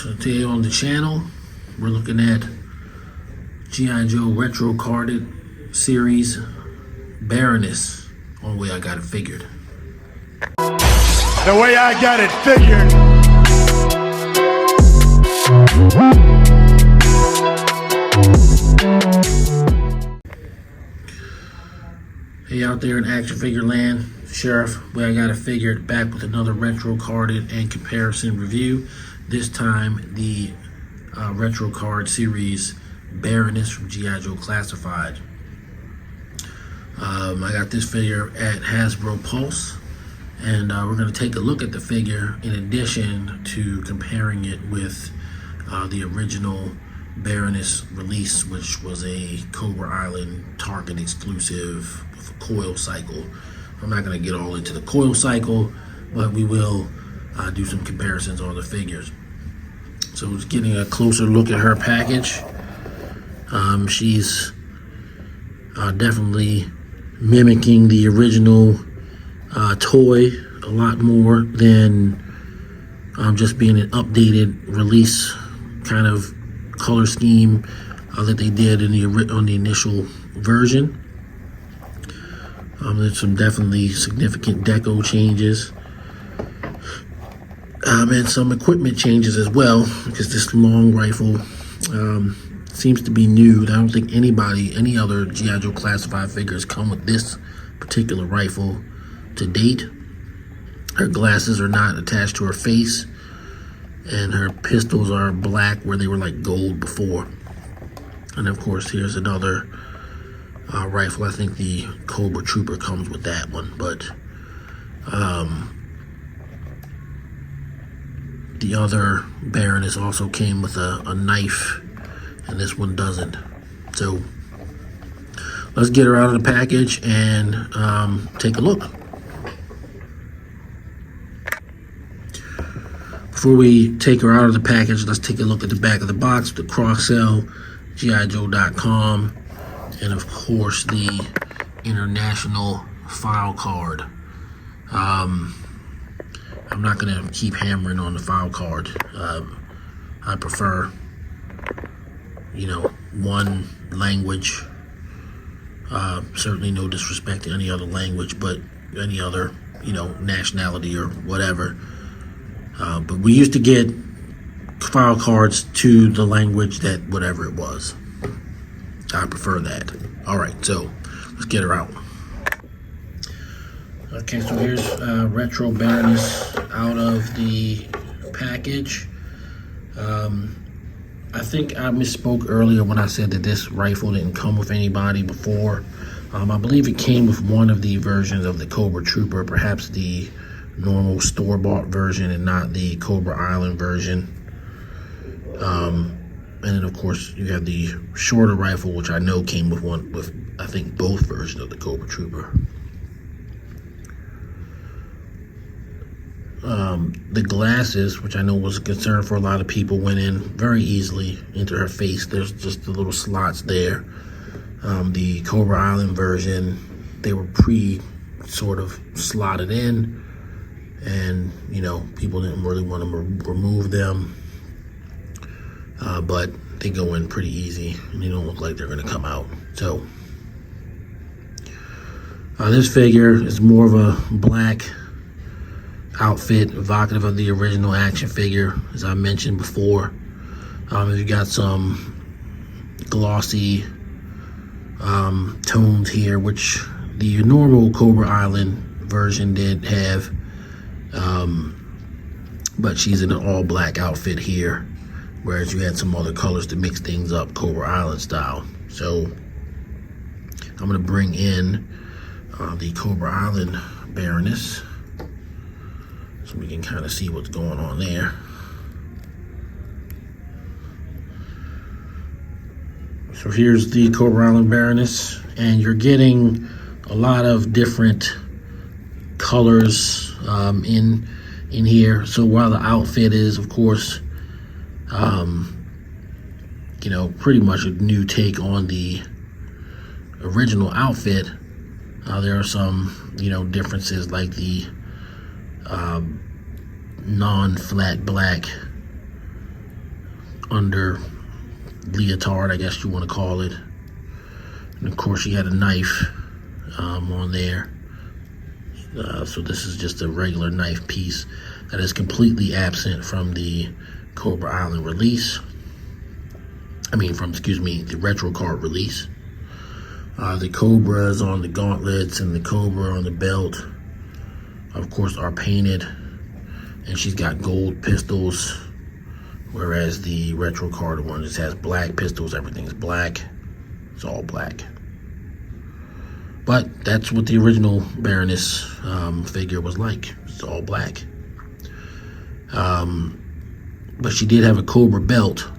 So today on the channel, we're looking at G.I. Joe retro carded series Baroness. Only way I got it figured. The way I got it figured. Hey out there in action figure land, Sheriff, way I got it figured, back with another retro carded and comparison review. This time the retro card series Baroness from G.I. Joe Classified. I got this figure at Hasbro Pulse, and we're going to take a look at the figure in addition to comparing it with the original Baroness release, which was a Cobra Island Target exclusive with a coil cycle. I'm not going to get all into the coil cycle, but we will do some comparisons on the figures. So just getting a closer look at her package. She's definitely mimicking the original toy a lot more than just being an updated release kind of color scheme that they did in on the initial version. There's some definitely significant deco changes. And some equipment changes as well, because this long rifle seems to be new. I don't think any other G.I. Joe Classified figures come with this particular rifle to date. Her glasses are not attached to her face, and her pistols are black where they were like gold before. And of course, here's another rifle. I think the Cobra Trooper comes with that one, but the other Baroness also came with a knife, and this one doesn't. So let's get her out of the package and take a look. Before we take her out of the package, let's take a look at the back of the box, the cross-sell, GIJoe.com, and of course the international file card. I'm not going to keep hammering on the file card. I prefer, one language. Certainly no disrespect to any other language, but any other, nationality or whatever. But we used to get file cards to the language that whatever it was. I prefer that. All right, so let's get her out. Okay, so here's Retro Baroness out of the package. I think I misspoke earlier when I said that this rifle didn't come with anybody before. I believe it came with one of the versions of the Cobra Trooper, perhaps the normal store-bought version and not the Cobra Island version. And then of course you have the shorter rifle, which I know came with I think both versions of the Cobra Trooper. The glasses, which I know was a concern for a lot of people, went in very easily into her face. There's just the little slots there. The Cobra Island version, they were sort of slotted in, and people didn't really want to remove them, but they go in pretty easy, and they don't look like they're going to come out. So this figure is more of a black outfit, evocative of the original action figure, as I mentioned before. You got some glossy tones here, which the normal Cobra Island version did have, but she's in an all black outfit here, whereas you had some other colors to mix things up Cobra Island style. So I'm going to bring in the Cobra Island Baroness, so we can kind of see what's going on there. So here's the Cobra Island Baroness, and you're getting a lot of different colors in here. So while the outfit is, of course, pretty much a new take on the original outfit, there are some, differences, like the non-flat black under leotard, I guess you want to call it. And of course she had a knife on there. So this is just a regular knife piece that is completely absent from the Cobra Island release. The retro card release. The Cobras on the gauntlets and the Cobra on the belt, of course, are painted, and she's got gold pistols, whereas the retro card one just has black pistols. Everything's black. It's all black. But that's what the original Baroness figure was like. It's all black. But she did have a Cobra belt-ish,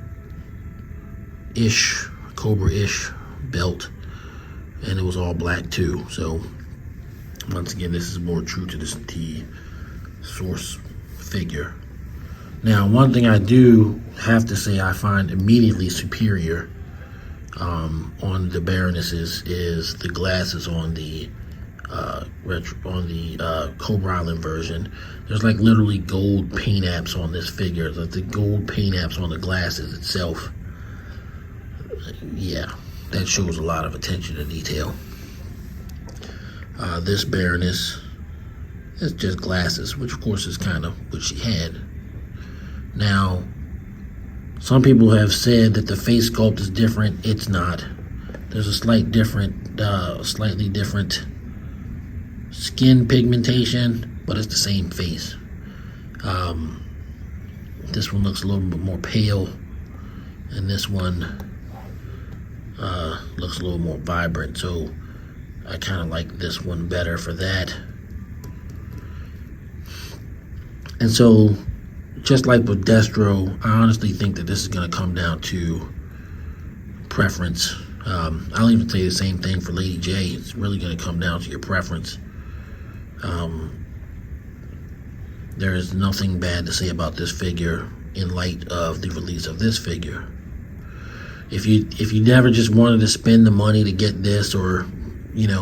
Cobra-ish belt, and it was all black too. So once again, this is more true to the source figure. Now, one thing I do have to say I find immediately superior on the Baronesses is the glasses on the Cobra Island version. There's like literally gold paint apps on this figure. Like the gold paint apps on the glasses itself. Yeah, that shows a lot of attention to detail. This Baroness is just glasses, which of course is kind of what she had. Now, some people have said that the face sculpt is different. It's not. There's a slightly different skin pigmentation, but it's the same face. This one looks a little bit more pale, and this one looks a little more vibrant. So I kind of like this one better for that. And so, just like with Destro, I honestly think that this is going to come down to preference. I'll even say the same thing for Lady J. It's really going to come down to your preference. There is nothing bad to say about this figure in light of the release of this figure. If you never just wanted to spend the money to get this, or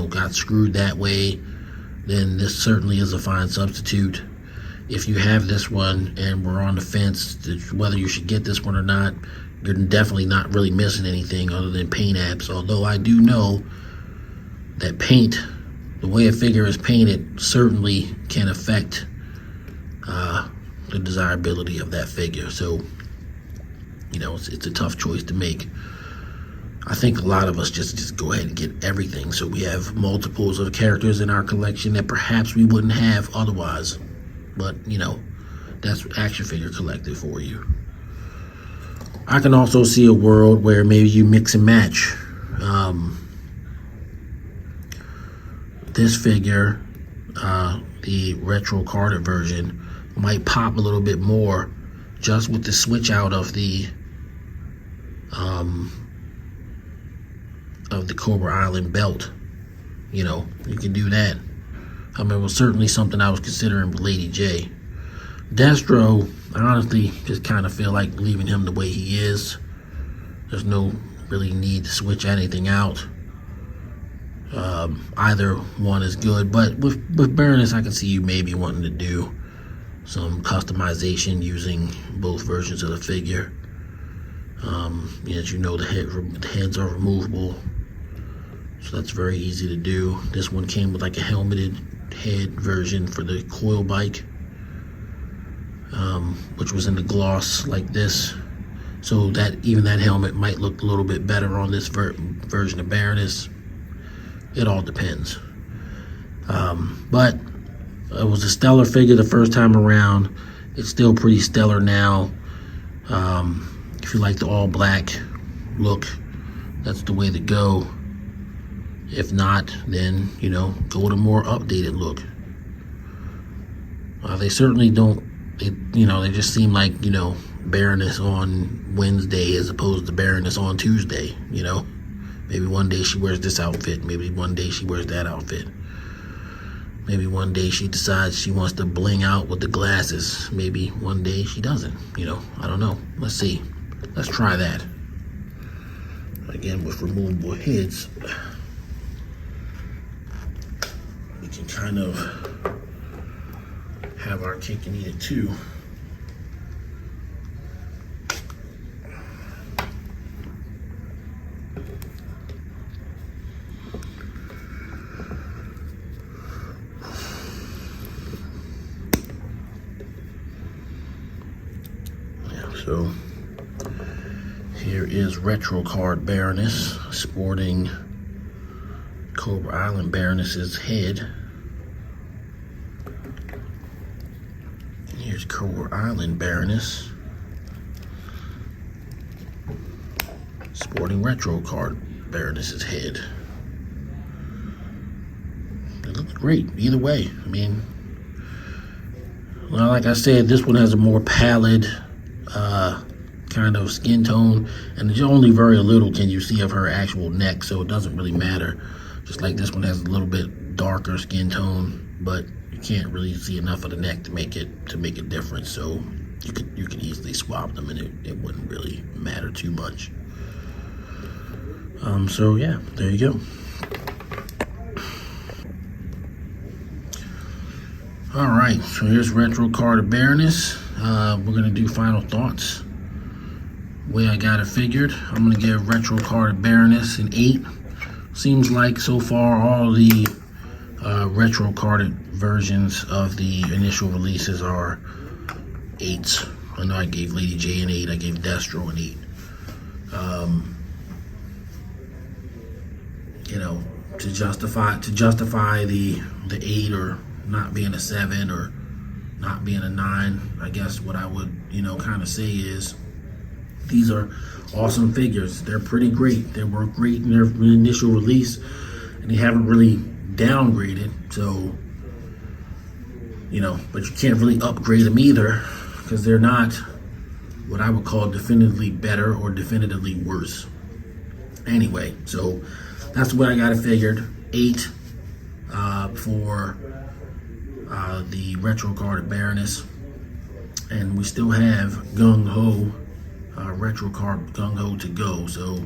got screwed that way, then this certainly is a fine substitute. If you have this one and we're on the fence whether you should get this one or not, you're definitely not really missing anything other than paint apps. Although I do know that paint, the way a figure is painted, certainly can affect the desirability of that figure. So, it's a tough choice to make. I think a lot of us just go ahead and get everything, so we have multiples of characters in our collection that perhaps we wouldn't have otherwise. But, that's action figure collecting for you. I can also see a world where maybe you mix and match. This figure, the retro carded version, might pop a little bit more just with the switch out of the Cobra Island belt. You can do that. It was certainly something I was considering with Lady J. Destro, I honestly just kind of feel like leaving him the way he is. There's no really need to switch anything out. Either one is good, but with Baroness, I can see you maybe wanting to do some customization using both versions of the figure. As the heads are removable, so that's very easy to do. This one came with like a helmeted head version for the coil bike, which was in the gloss like this, so that even that helmet might look a little bit better on this version of Baroness. It all depends. But it was a stellar figure the first time around. It's still pretty stellar now. If you like the all black look, that's the way to go. If not, then go with a more updated look. They certainly don't. They just seem like Baroness on Wednesday as opposed to Baroness on Tuesday. Maybe one day she wears this outfit. Maybe one day she wears that outfit. Maybe one day she decides she wants to bling out with the glasses. Maybe one day she doesn't. I don't know. Let's see. Let's try that. Again, with removable heads, we can kind of have our cake and eat it too. So here is Retro Card Baroness sporting Cobra Island Baroness's head. Here's Cobra Island Baroness sporting Retro Card Baroness's head. It looks great either way. I mean, well, like I said, this one has a more pallid kind of skin tone, and only very little can you see of her actual neck, so it doesn't really matter. Just like this one has a little bit darker skin tone, but you can't really see enough of the neck to make it different. So you could easily swap them, and it wouldn't really matter too much. So yeah, there you go. All right, so here's Retro Card Baroness. We're gonna do final thoughts. Way I got it figured, I'm gonna give Retro Card Baroness an 8. Seems like so far all the retro carded versions of the initial releases are 8s. I know I gave Lady J an 8. I gave Destro an 8. You know, to justify the 8 or not being a 7 or not being a 9, I guess what I would, kind of say is these are awesome figures. They're pretty great. They were great in their initial release, and they haven't really downgraded. So, but you can't really upgrade them either because they're not what I would call definitively better or definitively worse. Anyway, so that's what I got it figured. 8 for the Retro Card Baroness, and we still have Gung Ho Retro Card Gung Ho to go. So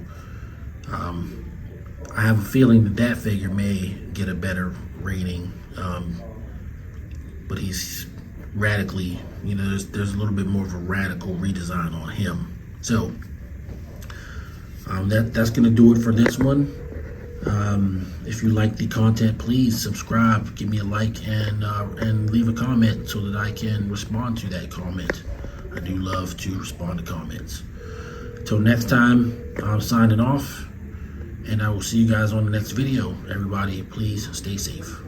I have a feeling that figure may get a better rating, but he's radically, there's a little bit more of a radical redesign on him. So that's gonna do it for this one. If you like the content, please subscribe, give me a like, and leave a comment so that I can respond to that comment. I do love to respond to comments. Till next time, I'm signing off, and I will see you guys on the next video. Everybody, please stay safe.